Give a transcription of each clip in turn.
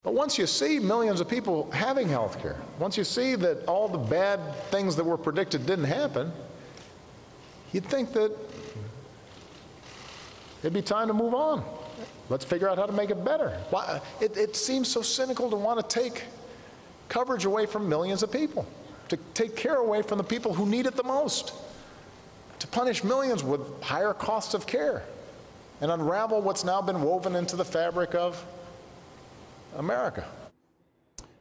But once you see millions of people having health care, once you see that all the bad things that were predicted didn't happen, you'd think that it'd be time to move on. Let's figure out how to make it better. Why, it seems so cynical to want to take coverage away from millions of people, to take care away from the people who need it the most, to punish millions with higher costs of care, and unravel what's now been woven into the fabric of America.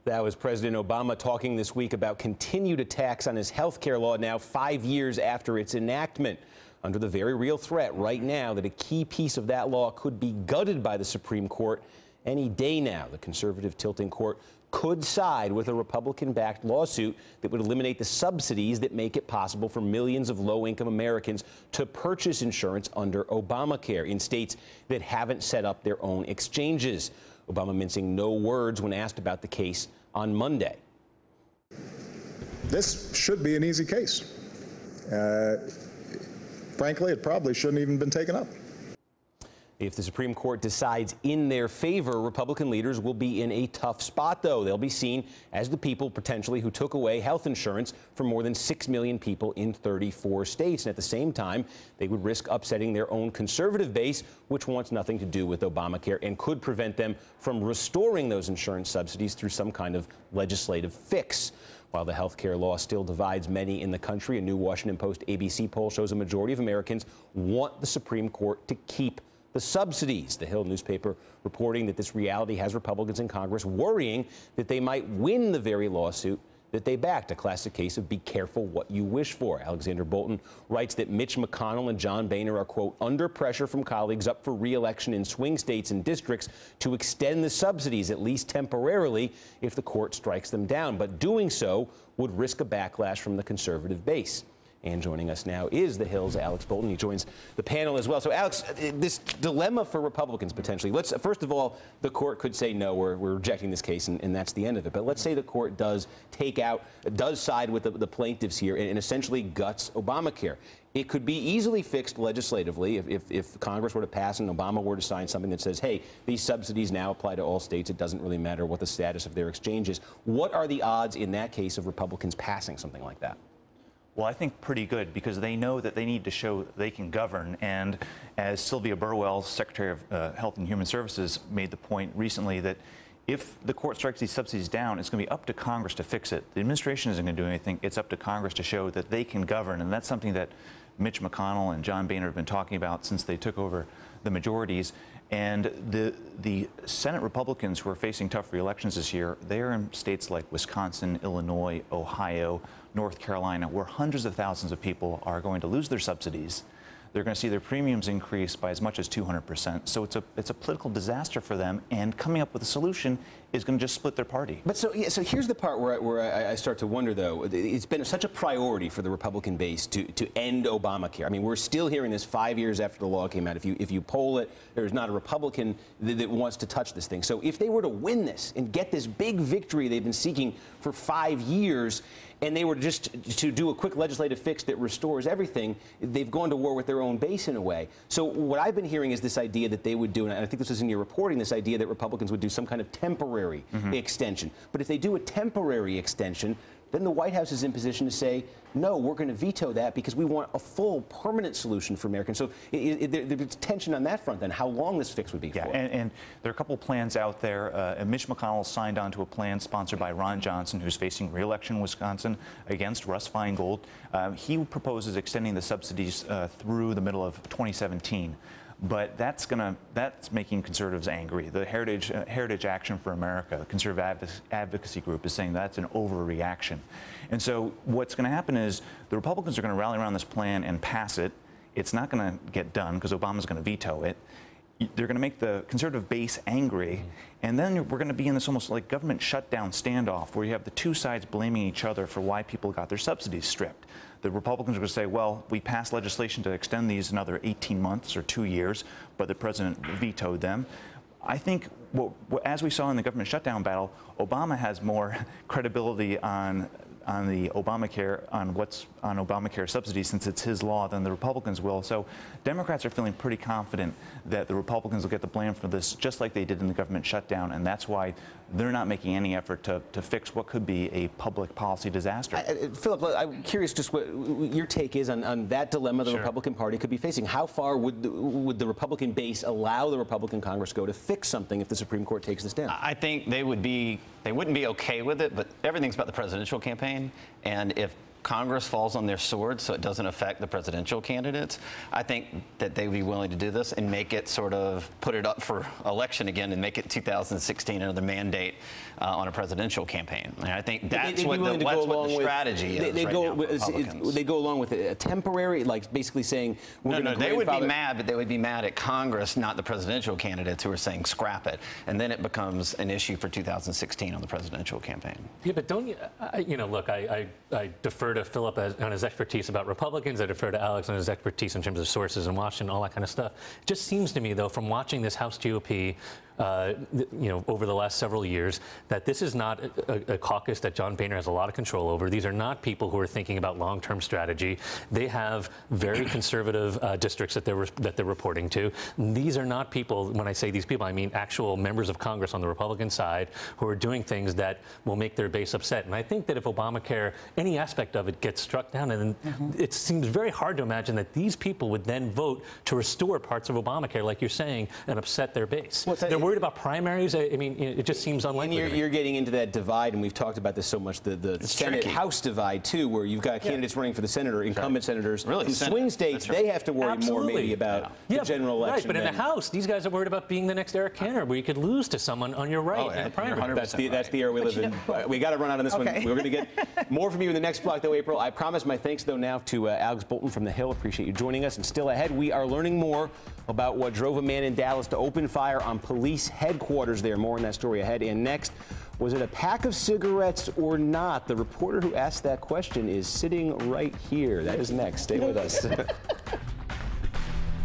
That was President Obama talking this week about continued attacks on his health care law now 5 years after its enactment, under the very real threat right now that a key piece of that law could be gutted by the Supreme Court any day now. The conservative tilting court could side with a Republican-backed lawsuit that would eliminate the subsidies that make it possible for millions of low-income Americans to purchase insurance under Obamacare in states that haven't set up their own exchanges. Obama mincing no words when asked about the case on Monday. This should be an easy case. Frankly, it probably shouldn't even been taken up. If the Supreme Court decides in their favor, Republican leaders will be in a tough spot, though. They'll be seen as the people, potentially, who took away health insurance for more than 6 million people in 34 states. And at the same time, they would risk upsetting their own conservative base, which wants nothing to do with Obamacare and could prevent them from restoring those insurance subsidies through some kind of legislative fix. While the health care law still divides many in the country, a new Washington Post ABC poll shows a majority of Americans want the Supreme Court to keep the subsidies. The Hill newspaper reporting that this reality has Republicans in Congress worrying that they might win the very lawsuit that they backed, a classic case of be careful what you wish for. Alexander Bolton writes that Mitch McConnell and John Boehner are, quote, under pressure from colleagues up for re-election in swing states and districts to extend the subsidies, at least temporarily, if the court strikes them down. But doing so would risk a backlash from the conservative base. And joining us now is the Hill's Alex Bolton. He joins the panel as well. So, Alex, this dilemma for Republicans potentially. First of all, the court could say no, we're rejecting this case, and that's the end of it. But let's say the court does side with the plaintiffs here and essentially guts Obamacare. It could be easily fixed legislatively if Congress were to pass and Obama were to sign something that says, hey, these subsidies now apply to all states. It doesn't really matter what the status of their exchange is. What are the odds in that case of Republicans passing something like that? Well, I think pretty good, because they know that they need to show they can govern. And as Sylvia Burwell, Secretary of Health and Human Services, made the point recently that if the court strikes these subsidies down, it's going to be up to Congress to fix it. The administration isn't going to do anything. It's up to Congress to show that they can govern. And that's something that Mitch McConnell and John Boehner have been talking about since they took over the majorities. And the Senate Republicans who are facing tough re-elections this year, they're in states like Wisconsin, Illinois, Ohio, North Carolina, where hundreds of thousands of people are going to lose their subsidies. They're going to see their premiums increase by as much as 200%. So it's a political disaster for them, and coming up with a solution is going to just split their party. But so here's the part where I start to wonder, though. It's been such a priority for the Republican base to end Obamacare. I mean, we're still hearing this 5 years after the law came out. If you poll it, there's not a Republican that wants to touch this thing. So if they were to win this and get this big victory they've been seeking for 5 years, and they were just to do a quick legislative fix that restores everything, they've gone to war with their own base in a way. So what I've been hearing is this idea that they would do, and I think this was in your reporting, this idea that Republicans would do some kind of temporary extension. But if they do a temporary extension, then the White House is in position to say, no, we're going to veto that because we want a full permanent solution for Americans. So there's tension on that front, then, how long this fix would be for. And there are a couple of plans out there. And Mitch McConnell signed on to a plan sponsored by Ron Johnson, who's facing re-election in Wisconsin against Russ Feingold. He proposes extending the subsidies through the middle of 2017. But that's making conservatives angry. The Heritage Action for America, the conservative advocacy group, is saying that's an overreaction. And so what's going to happen is the Republicans are going to rally around this plan and pass it. It's not going to get done because Obama's going to veto it. They're going to make the conservative base angry, and then we're going to be in this almost like government shutdown standoff where you have the two sides blaming each other for why people got their subsidies stripped. The Republicans are going to say, well, we passed legislation to extend these another 18 months or 2 years, but the president vetoed them. I think, as we saw in the government shutdown battle, Obama has more credibility on the Obamacare, on Obamacare subsidies, since it's his law, than the Republicans will. So Democrats are feeling pretty confident that the Republicans will get the blame for this, just like they did in the government shutdown, and that's why they're not making any effort to fix what could be a public policy disaster. Philip, I'm curious just what your take is on that dilemma the Republican Party could be facing. How far would the Republican base allow the Republican Congress go to fix something if the Supreme Court takes this down? I think they wouldn't be okay with it, but everything's about the presidential campaign, and if Congress falls on their sword so it doesn't affect the presidential candidates, I think that they would be willing to do this and make it sort of put it up for election again and make it 2016 another mandate on a presidential campaign. And I think that's what the strategy is right now for Republicans. They go along with a temporary, like basically saying we're going to they would be mad, but they would be mad at Congress, not the presidential candidates who are saying scrap it. And then it becomes an issue for 2016 on the presidential campaign. Yeah, but don't you know, look, I defer to Philip on his expertise about Republicans. I defer to Alex on his expertise in terms of sources in Washington, all that kind of stuff. It just seems to me, though, from watching this House GOP, you know, over the last several years, that this is not a caucus that John Boehner has a lot of control over. These are not people who are thinking about long-term strategy. They have very conservative districts that they're reporting to. These are not people, when I say these people, I mean actual members of Congress on the Republican side who are doing things that will make their base upset. And I think that if Obamacare, any aspect of it gets struck down, and it seems very hard to imagine that these people would then vote to restore parts of Obamacare, like you're saying, and upset their base. They're worried about primaries. I mean, it just seems unlikely. And you're getting into that divide, and we've talked about this so much, the Senate-House divide, too, where you've got candidates running for the Senate or incumbent senators. Really, in swing states, they have to worry more maybe about the general election. Right, but in the House, these guys are worried about being the next Eric Cantor, where you could lose to someone on your right in the primary. That's the era we live in. We got to run out on this one. We're going to get more from you in the next block, though, April. I promise my thanks, though, now to Alex Bolton from The Hill. Appreciate you joining us. And still ahead, we are learning more about what drove a man in Dallas to open fire on police headquarters there. More on that story ahead. And next, was it a pack of cigarettes or not? The reporter who asked that question is sitting right here. That is next. Stay with us.